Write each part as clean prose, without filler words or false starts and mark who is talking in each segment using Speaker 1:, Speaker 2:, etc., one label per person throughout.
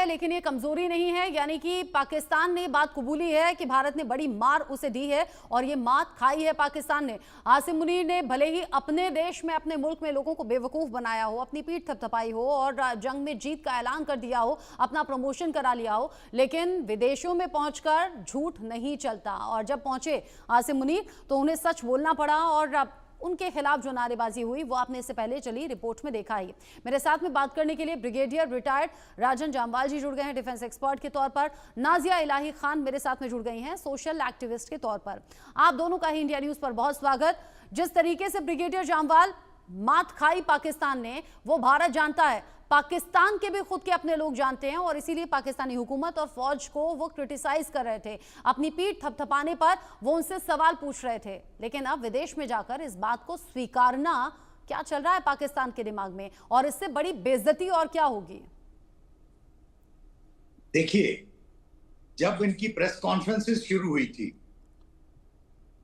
Speaker 1: है लेकिन ये कमजोरी नहीं है, यानी कि पाकिस्तान ने बात कबूली है कि भारत ने बड़ी मार उसे दी है और ये मात खाई है पाकिस्तान ने। आसिम मुनीर ने भले ही अपने देश में, अपने मुल्क में लोगों को बेवकूफ बनाया हो, अपनी पीठ थपथपाई हो और जंग में जीत का ऐलान कर दिया हो, अपना प्रमोशन करा लिया हो, लेकिन विदेशों में पहुंचकर झूठ नहीं चलता। और जब पहुंचे आसिम मुनीर तो उन्हें सच बोलना पड़ा और उनके खिलाफ जो नारेबाजी हुई वो आपने इससे पहले चली रिपोर्ट में देखा ही। मेरे साथ में बात करने के लिए ब्रिगेडियर रिटायर्ड राजन जामवाल जी जुड़ गए हैं डिफेंस एक्सपर्ट के तौर पर। नाजिया इलाही खान मेरे साथ में जुड़ गई हैं सोशल एक्टिविस्ट के तौर पर। आप दोनों का ही इंडिया न्यूज पर बहुत स्वागत। जिस तरीके से ब्रिगेडियर जामवाल मात खाई पाकिस्तान ने, वो भारत जानता है, पाकिस्तान के भी खुद के अपने लोग जानते हैं और इसीलिए पाकिस्तानी हुकूमत और फौज को वो क्रिटिसाइज कर रहे थे, अपनी पीठ थपथपाने पर वो उनसे सवाल पूछ रहे थे। लेकिन अब विदेश में जाकर इस बात को स्वीकारना, क्या चल रहा है पाकिस्तान के दिमाग में और इससे बड़ी बेइज्जती और क्या होगी?
Speaker 2: देखिए, जब इनकी प्रेस कॉन्फ्रेंसेस शुरू हुई थी,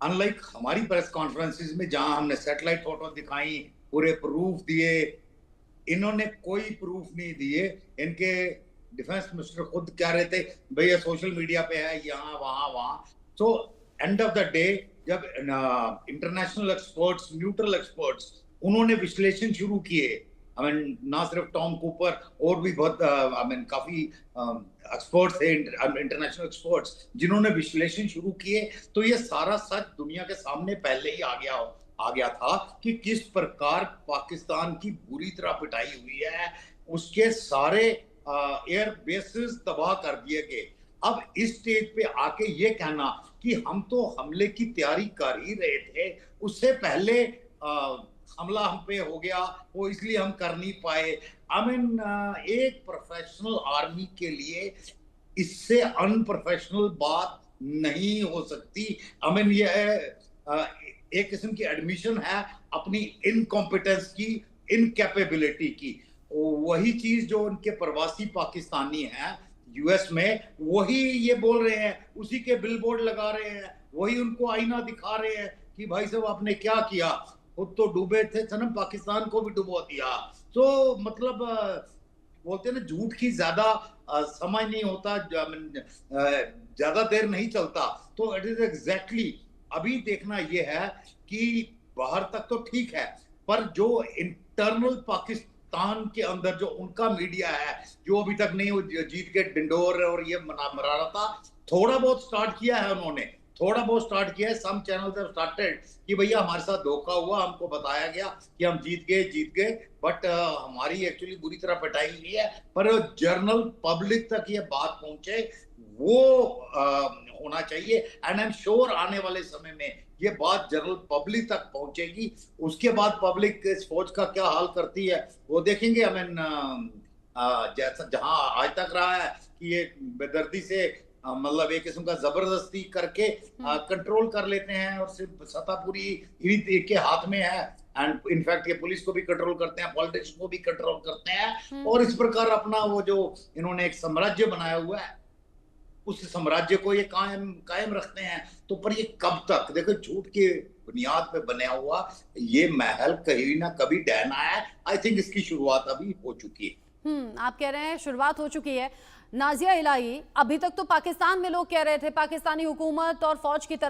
Speaker 2: अनलाइक हमारी प्रेस कॉन्फ्रेंसेस में जहां हमने सैटेलाइट फोटो दिखाई, पूरे प्रूफ दिए, इन्होंने कोई प्रूफ नहीं दिए। इनके डिफेंस मिनिस्टर खुद कह रहे थे भैया सोशल मीडिया पे है, यहाँ वहां। So end of the day जब इंटरनेशनल एक्सपर्ट्स, न्यूट्रल एक्सपर्ट्स, उन्होंने विश्लेषण शुरू किए, ना सिर्फ टॉम कूपर और भी बहुत काफी एक्सपर्ट्स थे, इंटरनेशनल एक्सपर्ट्स, जिन्होंने विश्लेषण शुरू किए, तो ये सारा सच दुनिया के सामने पहले ही आ गया था कि किस प्रकार पाकिस्तान की बुरी तरह पिटाई हुई है, उसके सारे एयर बेसेस तबाह कर दिए गए। अब इस स्टेज पे आके ये कहना कि हम तो हमले की तैयारी कर ही रहे थे, उससे पहले हमला हम पे हो गया, वो इसलिए हम कर नहीं पाए। एक प्रोफेशनल आर्मी के लिए इससे अनप्रोफेशनल बात नहीं हो सकती। ये एक किस्म की एडमिशन है अपनी इनकॉम्पिटेंस की, इनकैपेबिलिटी की। वही चीज जो उनके प्रवासी पाकिस्तानी हैं यूएस में, वही ये बोल रहे हैं, उसी के बिलबोर्ड लगा रहे हैं, वही उनको आईना दिखा रहे हैं कि भाई साहब आपने क्या किया, खुद तो डूबे थे सनम, पाकिस्तान को भी डुबो दिया। तो मतलब बोलते हैं ना, झूठ की ज्यादा समय नहीं होता, ज्यादा देर नहीं चलता। तो इट इज एग्जैक्टली अभी देखना यह है कि बाहर तक तो ठीक है, पर जो इंटरनल पाकिस्तान के अंदर जो उनका मीडिया है, जो अभी तक नहीं, वो जीत के डिंडोर और ये मरा रहा था, थोड़ा बहुत स्टार्ट किया है उन्होंने, थोड़ा बहुत स्टार्ट किया है। सम चैनल हैव स्टार्टेड कि भैया हमारे साथ धोखा हुआ, हमको बताया गया कि हम जीत गए, बट हमारी एक्चुअली बुरी तरह पिटाई हुई है। पर जर्नल पब्लिक तक ये बात पहुंचे, वो होना चाहिए। एंड आई एम श्योर आने वाले समय में ये बात जनरल पब्लिक तक पहुंचेगी। उसके बाद पब्लिक इस फौज का क्या हाल करती है वो देखेंगे। जैसा जहां आज तक रहा है कि ये बेदर्दी से मतलब एक किस्म का जबरदस्ती करके कंट्रोल कर लेते हैं और सिर्फ सत्ता पूरी इन्हीं के हाथ में है। एंड इनफैक्ट ये पुलिस को भी कंट्रोल करते हैं, पॉलिटिशियन को भी कंट्रोल करते हैं, और इस प्रकार अपना वो जो इन्होंने एक साम्राज्य बनाया हुआ है, उस साम्राज्य को ये कायम रखते हैं। तो पर ये कब तक? देखो, झूठ के बुनियाद पे बना हुआ ये महल कहीं ना कभी ढहना है। आई थिंक इसकी शुरुआत अभी हो चुकी है।
Speaker 1: आप कह रहे हैं शुरुआत हो चुकी है। नाजिया इलाही, अभी तक तो पाकिस्तान में लोग कह रहे थे, पाकिस्तानी हुकूमत और फौज की तरफ